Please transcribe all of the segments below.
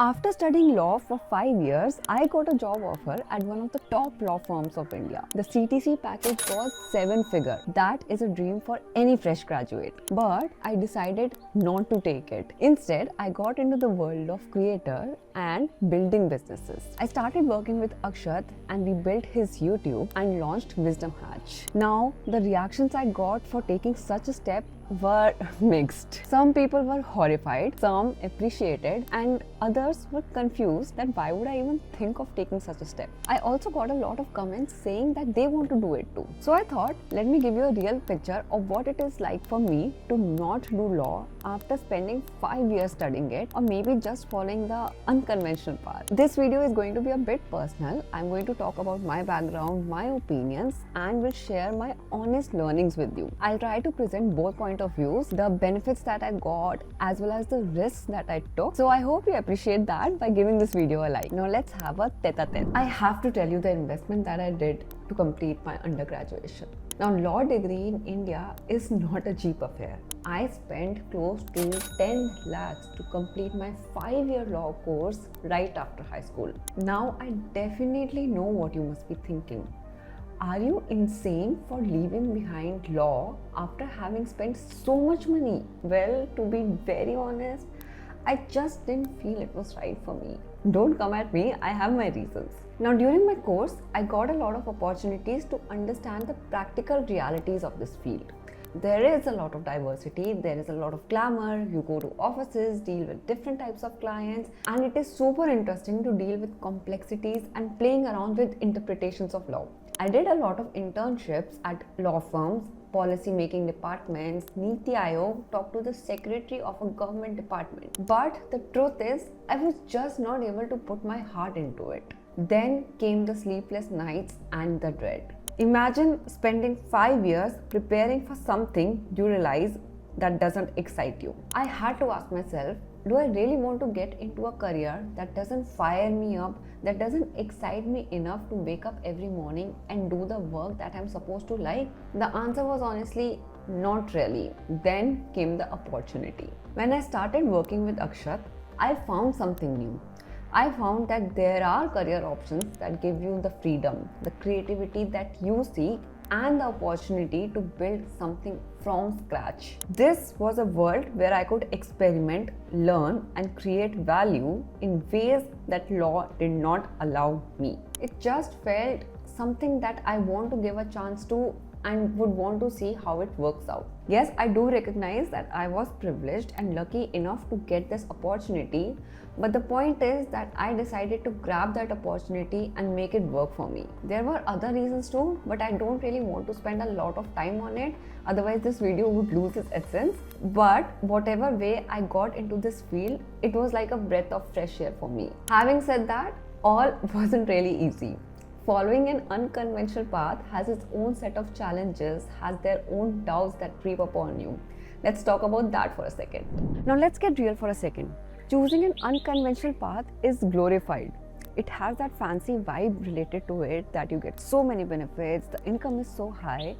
After studying law for 5 years, I got a job offer at one of the top law firms of India. The CTC package was 7-figure. That is a dream for any fresh graduate. But I decided not to take it. Instead, I got into the world of creator and building businesses. I started working with Akshat and we built his YouTube and launched Wisdom Hatch. Now, the reactions I got for taking such a step were mixed. Some people were horrified, some appreciated, and others were confused that why would I even think of taking such a step. I also got a lot of comments saying that they want to do it too. So I thought, let me give you a real picture of what it is like for me to not do law after spending 5 years studying it, or maybe just following the unconventional path. This video is going to be a bit personal. I'm going to talk about my background, my opinions, and will share my honest learnings with you. I'll try to present both points of views, the benefits that I got as well as the risks that I took. So I hope you appreciate that by giving this video a like. Now let's have a tete-a-tete. I have to tell you the investment that I did to complete my undergraduation. Now, law degree in India is not a cheap affair. I spent close to 10 lakhs to complete my 5-year law course right after high school. Now, I definitely know what you must be thinking. Are you insane for leaving behind law after having spent so much money? Well, to be very honest, I just didn't feel it was right for me. Don't come at me, I have my reasons. Now, during my course, I got a lot of opportunities to understand the practical realities of this field. There is a lot of diversity, there is a lot of glamour, you go to offices, deal with different types of clients, and it is super interesting to deal with complexities and playing around with interpretations of law. I did a lot of internships at law firms, policy making departments, Niti Aayog, talked to the secretary of a government department. But the truth is, I was just not able to put my heart into it. Then came the sleepless nights and the dread. Imagine spending 5 years preparing for something you realize that doesn't excite you. I had to ask myself, do I really want to get into a career that doesn't fire me up, that doesn't excite me enough to wake up every morning and do the work that I'm supposed to like? The answer was honestly not really. Then came the opportunity. When I started working with Akshat, I found something new. I found that there are career options that give you the freedom, the creativity that you seek, and the opportunity to build something from scratch. This was a world where I could experiment, learn, and create value in ways that law did not allow me. It just felt something that I want to give a chance to and would want to see how it works out. Yes, I do recognize that I was privileged and lucky enough to get this opportunity, but the point is that I decided to grab that opportunity and make it work for me. There were other reasons too, but I don't really want to spend a lot of time on it, otherwise this video would lose its essence. But whatever way I got into this field, it was like a breath of fresh air for me. Having said that, all wasn't really easy. Following an unconventional path has its own set of challenges, has their own doubts that creep upon you. Let's talk about that for a second. Now let's get real for a second. Choosing an unconventional path is glorified. It has that fancy vibe related to it that you get so many benefits, the income is so high.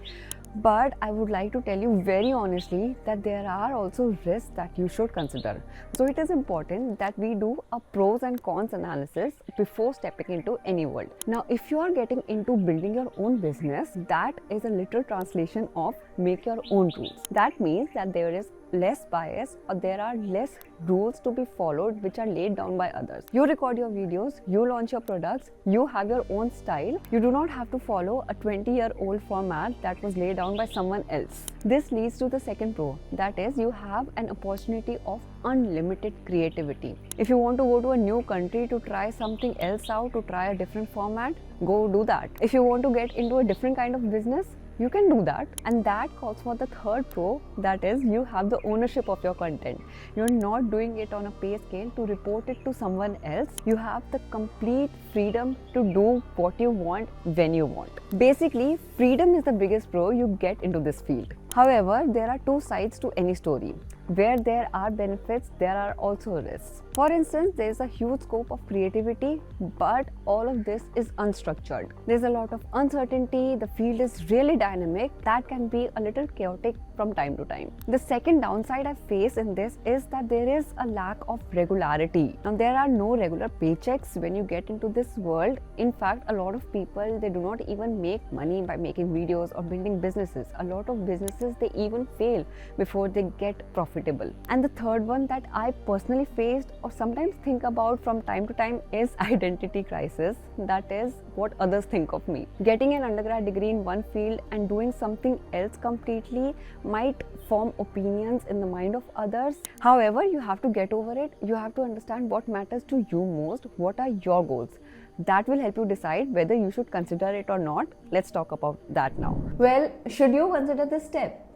But I would like to tell you very honestly that there are also risks that you should consider. So it is important that we do a pros and cons analysis before stepping into any world. Now, if you are getting into building your own business, that is a literal translation of make your own rules. That means that there is less bias or there are less rules to be followed which are laid down by others. You record your videos, you launch your products, you have your own style. You do not have to follow a 20-year-old format that was laid down by someone else. This leads to the second pro, that is you have an opportunity of unlimited creativity. If you want to go to a new country to try something else out, to try a different format, go do that. If you want to get into a different kind of business, you can do that. And that calls for the third pro, that is you have the ownership of your content. You're not doing it on a pay scale to report it to someone else. You have the complete freedom to do what you want when you want. Basically, freedom is the biggest pro you get into this field. However, there are two sides to any story. Where there are benefits, there are also risks. For instance, there is a huge scope of creativity, but all of this is unstructured. There's a lot of uncertainty, the field is really dynamic, that can be a little chaotic from time to time. The second downside I face in this is that there is a lack of regularity. Now, there are no regular paychecks when you get into this world. In fact, a lot of people, they do not even make money by making videos or building businesses. A lot of businesses, they even fail before they get profitable. And the third one that I personally faced or sometimes think about from time to time is identity crisis. That is what others think of me. Getting an undergrad degree in one field and doing something else completely might form opinions in the mind of others. However, you have to get over it. You have to understand what matters to you most, what are your goals. That will help you decide whether you should consider it or not. Let's talk about that now. Well, should you consider this step?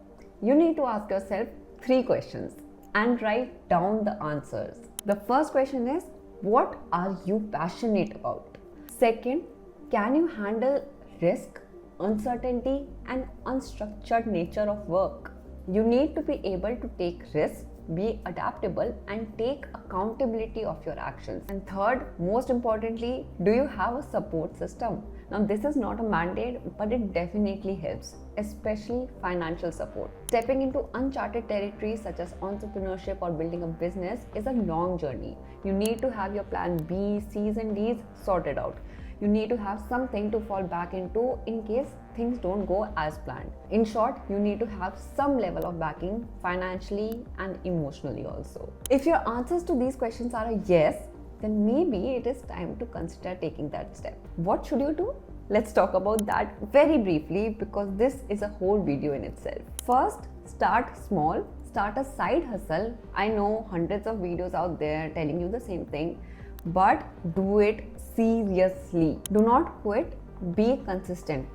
You need to ask yourself 3 questions and write down the answers. The first question is, what are you passionate about? Second, can you handle risk, uncertainty, and unstructured nature of work? You need to be able to take risks, be adaptable, and take accountability of your actions. And third, most importantly, do you have a support system? Now, this is not a mandate, but it definitely helps, especially financial support. Stepping into uncharted territories such as entrepreneurship or building a business is a long journey. You need to have your plan B, C's, and D's sorted out. You need to have something to fall back into in case things don't go as planned. In short, you need to have some level of backing financially and emotionally also. If your answers to these questions are a yes, then maybe it is time to consider taking that step. What should you do? Let's talk about that very briefly because this is a whole video in itself. First, start small, start a side hustle. I know hundreds of videos out there telling you the same thing, but do it seriously. Do not quit, be consistent.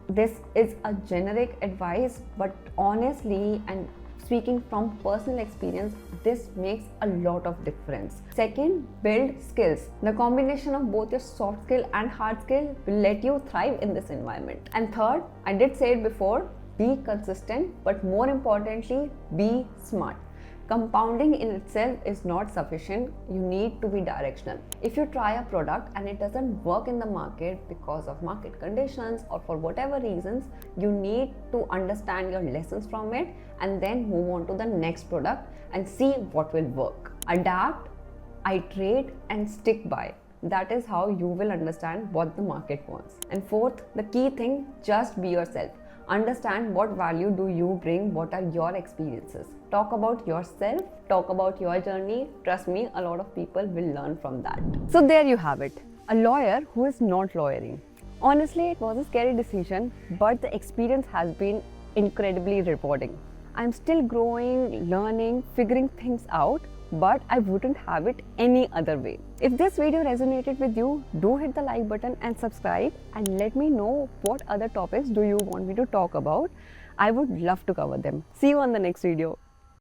This is a generic advice, but honestly and speaking from personal experience, this makes a lot of difference. Second, build skills. The combination of both your soft skill and hard skill will let you thrive in this environment. And third, I did say it before, be consistent, but more importantly, be smart. Compounding in itself is not sufficient. You need to be directional. If you try a product and it doesn't work in the market because of market conditions or for whatever reasons, you need to understand your lessons from it and then move on to the next product and see what will work. Adapt, iterate, and stick by. That is how you will understand what the market wants. And fourth, the key thing, just be yourself. Understand what value do you bring, what are your experiences. Talk about yourself, talk about your journey. Trust me, a lot of people will learn from that. So there you have it, a lawyer who is not lawyering. Honestly, it was a scary decision, but the experience has been incredibly rewarding. I'm still growing, learning, figuring things out, but I wouldn't have it any other way. If this video resonated with you, do hit the like button and subscribe and let me know what other topics do you want me to talk about. I would love to cover them. See you on the next video.